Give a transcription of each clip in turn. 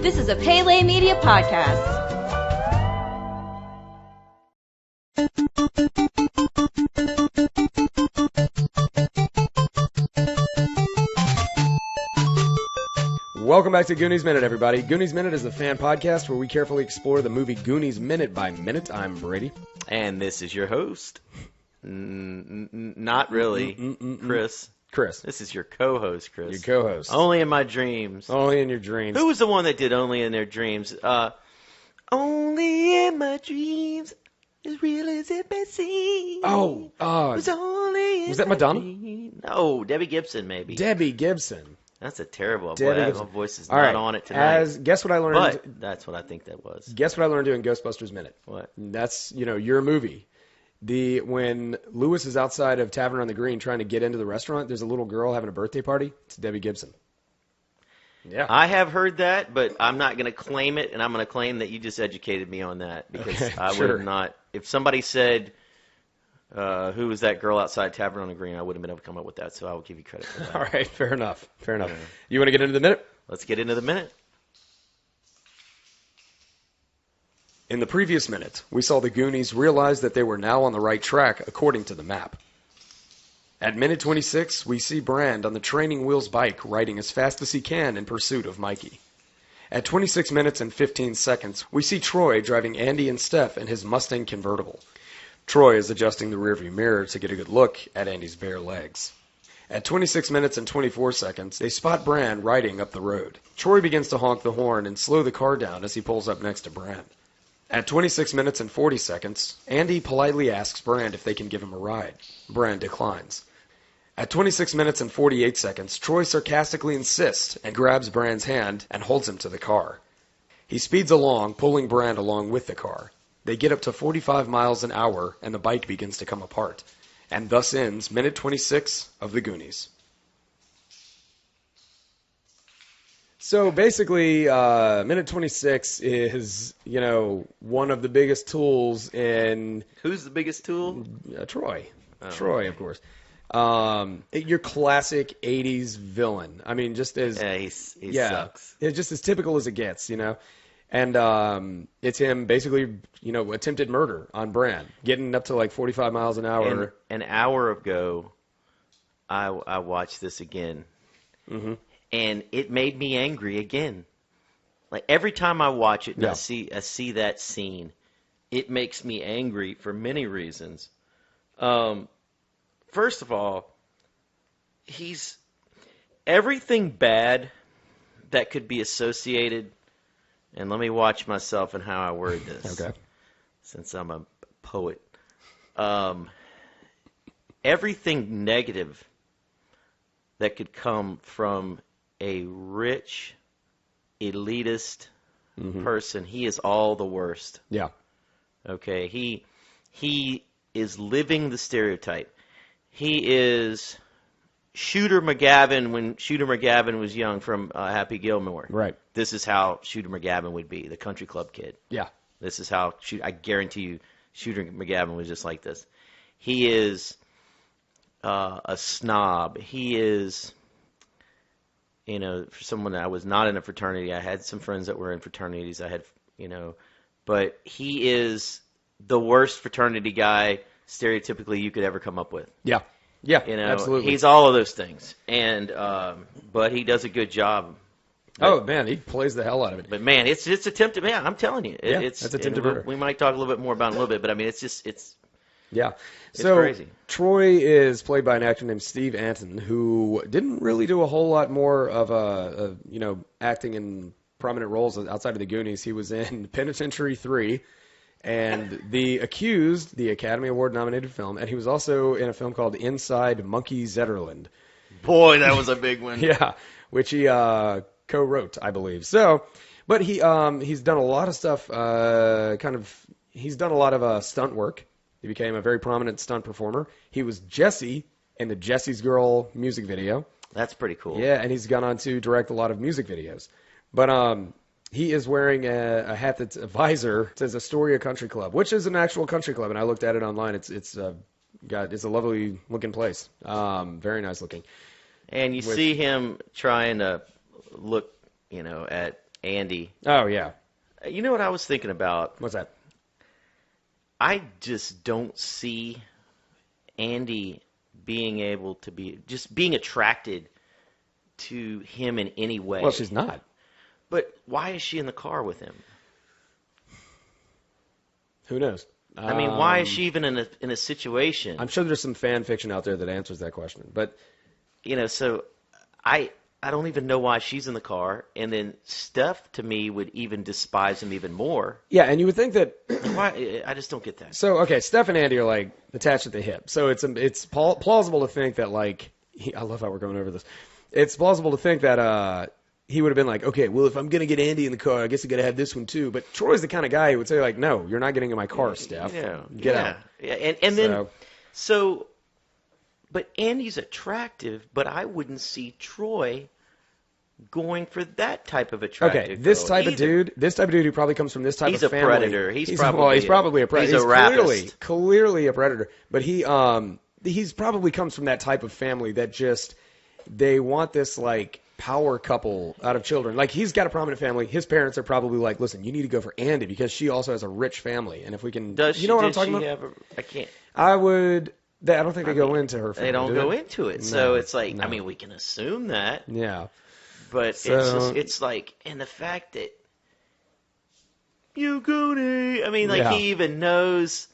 This is a Pele Media podcast. Welcome back to Goonies Minute, everybody. Goonies Minute is the fan podcast where we carefully explore the movie Goonies minute by minute. I'm Brady. And this is your host. Not really, Chris. Chris. This is your co-host, Chris. Your co-host. Only in my dreams. Only in your dreams. Who was the one that did Only in Their Dreams? Only in my dreams, as real as it may seem. Oh, was only in was that my Madonna? dreams. No, Debbie Gibson, maybe. Debbie Gibson. That's a terrible. Debbie Boy, Gibson. my voice is All not right. on it tonight. Guess what I learned? But that's what I think that was. Guess what I learned doing Ghostbusters Minute? What? That's, your movie. When Lewis is outside of Tavern on the Green trying to get into the restaurant, there's a little girl having a birthday party. It's Debbie Gibson. Yeah. I have heard that, but I'm not going to claim it, and I'm going to claim that you just educated me on that because Okay, I sure. would have not. If somebody said, who was that girl outside Tavern on the Green, I wouldn't have been able to come up with that, so I will give you credit for that. All right, fair enough. Yeah. You want to get into the minute? Let's get into the minute. In the previous minute, we saw the Goonies realize that they were now on the right track according to the map. At minute 26, we see Brand on the Training Wheels bike riding as fast as he can in pursuit of Mikey. At 26 minutes and 15 seconds, we see Troy driving Andy and Steph in his Mustang convertible. Troy is adjusting the rearview mirror to get a good look at Andy's bare legs. At 26 minutes and 24 seconds, they spot Brand riding up the road. Troy begins to honk the horn and slow the car down as he pulls up next to Brand. At 26 minutes and 40 seconds, Andy politely asks Brand if they can give him a ride. Brand declines. At 26 minutes and 48 seconds, Troy sarcastically insists and grabs Brand's hand and holds him to the car. He speeds along, pulling Brand along with the car. They get up to 45 miles an hour, and the bike begins to come apart. And thus ends minute 26 of the Goonies. So basically, minute 26 is, one of the biggest tools in... Who's the biggest tool? Troy. Oh. Troy, of course. Your classic 80s villain. I mean, just as... Yeah, he sucks. It's just as typical as it gets, And it's him basically, attempted murder on Brand, getting up to like 45 miles an hour. And an hour ago, I watched this again. Mm-hmm. And it made me angry again. Like every time I watch it and I see that scene, it makes me angry for many reasons. First of all, he's everything bad that could be associated. And let me watch myself and how I word this. Okay. Since I'm a poet. Everything negative that could come from a rich, elitist person, he is all the worst. Yeah. Okay, he is living the stereotype. He is Shooter McGavin when Shooter McGavin was young from Happy Gilmore. Right. This is how Shooter McGavin would be, the country club kid. Yeah. This is how, I guarantee you, Shooter McGavin was just like this. He is a snob. He is... for someone that I was not in a fraternity, I had some friends that were in fraternities. But he is the worst fraternity guy stereotypically you could ever come up with. Yeah. Yeah, absolutely. He's all of those things, and but he does a good job. Oh man, he plays the hell out of it. But man, it's attempted. Man, I'm telling you, it's attempted murder. We might talk a little bit more about it in a little bit, but I mean, it's. Yeah. It's so crazy. Troy is played by an actor named Steve Anton, who didn't really do a whole lot more of acting in prominent roles outside of the Goonies. He was in Penitentiary 3 and The Accused, the Academy Award nominated film, and he was also in a film called Inside Monkey Zetterland. Boy, that was a big one. Yeah, which he co-wrote, I believe. So, but he's done a lot of stuff. He's done a lot of stunt work. He became a very prominent stunt performer. He was Jesse in the Jesse's Girl music video. That's pretty cool. Yeah, and he's gone on to direct a lot of music videos. But he is wearing a hat that's a visor. It says Astoria Country Club, which is an actual country club, and I looked at it online. It's a lovely looking place. Very nice looking. And you see him trying to look, at Andy. Oh, yeah. You know what I was thinking about? What's that? I just don't see Andy being able to being attracted to him in any way. Well, she's not. But why is she in the car with him? Who knows? I mean, why is she even in a situation? I'm sure there's some fan fiction out there that answers that question. But so I don't even know why she's in the car. And then Steph, to me, would even despise him even more. yeah, and you would think that. Why? I just don't get that. So okay, Steph and Andy are like attached at the hip. So it's plausible to think that like I love how we're going over this. It's plausible to think that he would have been like, okay, well, if I'm going to get Andy in the car, I guess I got to have this one too. But Troy's the kind of guy who would say like, no, you're not getting in my car, Steph. Get out. Yeah, and then but Andy's attractive, but I wouldn't see Troy going for that type of attractive. Okay, this girl type of either. dude who probably comes from this type He's of a family. predator. He's probably a predator. He's a rapist. Clearly a predator. But he's probably comes from that type of family that just they want this like power couple out of children. Like he's got a prominent family. His parents are probably like, listen, you need to go for Andy because she also has a rich family. And if we can, Does she, you know what I'm did talking she about? have I can't. I would. I don't think they go into her family. They don't do go into it. No, So it's like, no. I mean, we can assume that. Yeah. But it's like, and the fact that you Goonie, I mean, like Yeah. he even knows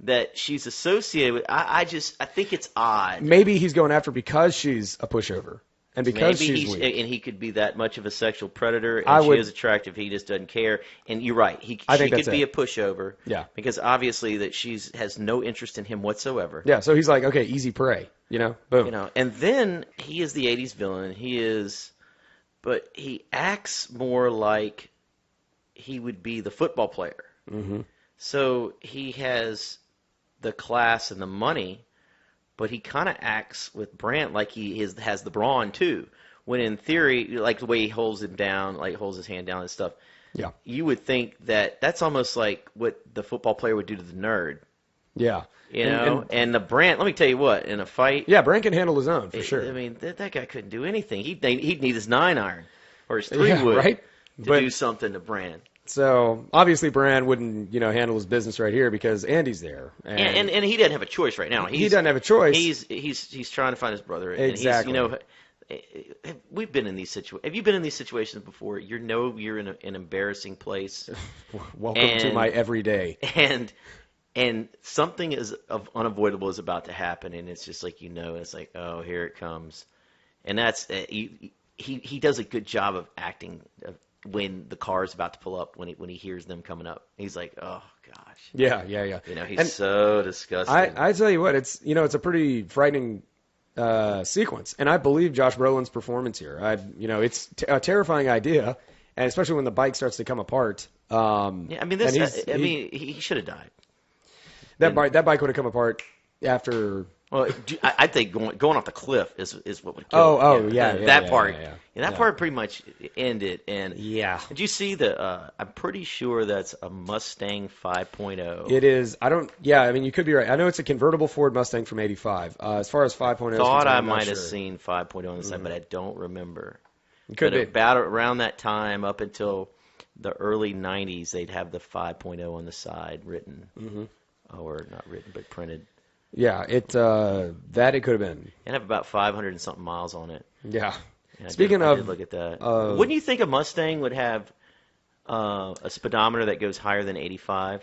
that she's associated with. I think it's odd. Maybe he's going after because she's a pushover and because Maybe she's weak. and he could be that much of a sexual predator, I and she would- is attractive. He just doesn't care. And you're right. She think could that's be it. a pushover. Yeah. Because obviously that has no interest in him whatsoever. Yeah. So he's like, okay, easy prey. Boom. And then he is the '80s villain. But he acts more like he would be the football player. Mm-hmm. So he has the class and the money, but he kind of acts with Brandt like he has the brawn too. When in theory, like the way he holds him down, like holds his hand down and stuff, Yeah. you would think that that's almost like what the football player would do to the nerd. Yeah. And the Brandt, let me tell you what, in a fight, Yeah, Brand can handle his own for sure. I mean, that guy couldn't do anything. He'd need his 9-iron or his 3-wood right. to do something to Brandt. So obviously Brand wouldn't, handle his business right here because Andy's there, And he doesn't have a choice right now. he doesn't have a choice. He's trying to find his brother. Exactly. And we've been in these situations. Have you been in these situations before? You're in an embarrassing place. Welcome to my everyday. And something unavoidable is about to happen, and it's just like it's like, oh, here it comes, and that's he does a good job of acting when the car is about to pull up when he hears them coming up. He's like, oh gosh, Yeah. he's so disgusting. I tell you what, it's it's a pretty frightening sequence, and I believe Josh Brolin's performance here. It's a terrifying idea, and especially when the bike starts to come apart. He should have died. That bike would have come apart after. Well, I think going off the cliff is what would kill him. That part. Yeah. That part pretty much ended. And Yeah. did you see I'm pretty sure that's a Mustang 5.0. It is. I don't. Yeah, I mean, you could be right. I know it's a convertible Ford Mustang from '85. As far as 5.0 is Thought concerned, I I'm not might have sure. seen 5.0 on the side, but I don't remember. It could But be. about around that time, up until the early '90s, they'd have the 5.0 on the side written, or not written, but printed. Yeah, it could have been. And have about 500 and something miles on it. Yeah. And Speaking I of, did look at that. Wouldn't you think a Mustang would have a speedometer that goes higher than 85?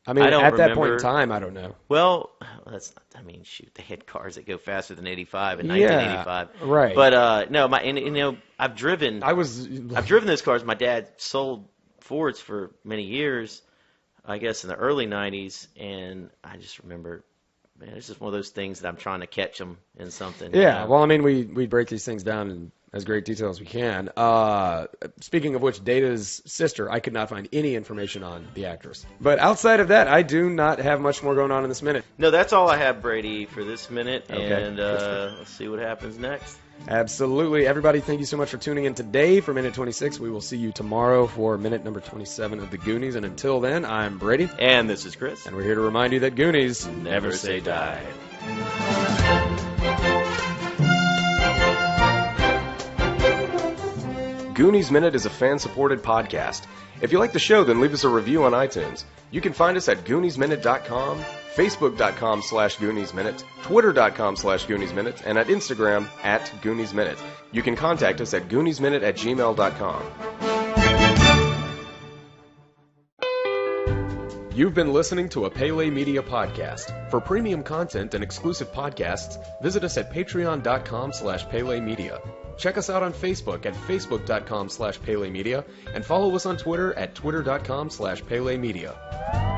I mean, I don't at that point remember. in time, I don't know. Well, that's not. I mean, shoot, they had cars that go faster than 85 in Yeah, 1985. right. But no, I've driven those cars. My dad sold Fords for many years, I guess in the early 90s, and I just remember, man, it's just one of those things that I'm trying to catch them in something. Yeah, well, I mean, we break these things down in as great detail as we can. Speaking of which, Data's sister, I could not find any information on the actress. But outside of that, I do not have much more going on in this minute. No, that's all I have, Brady, for this minute, Okay. and let's see what happens next. Absolutely. Everybody, thank you so much for tuning in today for Minute 26. We will see you tomorrow for minute number 27 of The Goonies. And until then, I'm Brady. And this is Chris. And we're here to remind you that Goonies Never say die. Goonies Minute is a fan-supported podcast. If you like the show, then leave us a review on iTunes. You can find us at GooniesMinute.com, Facebook.com/GooniesMinute, Twitter.com/GooniesMinute, and at Instagram at GooniesMinute. You can contact us at GooniesMinute@gmail.com. You've been listening to a Pele Media podcast. For premium content and exclusive podcasts, visit us at patreon.com/Pele Media. Check us out on Facebook at facebook.com/Pele Media and follow us on Twitter at twitter.com/Pele Media.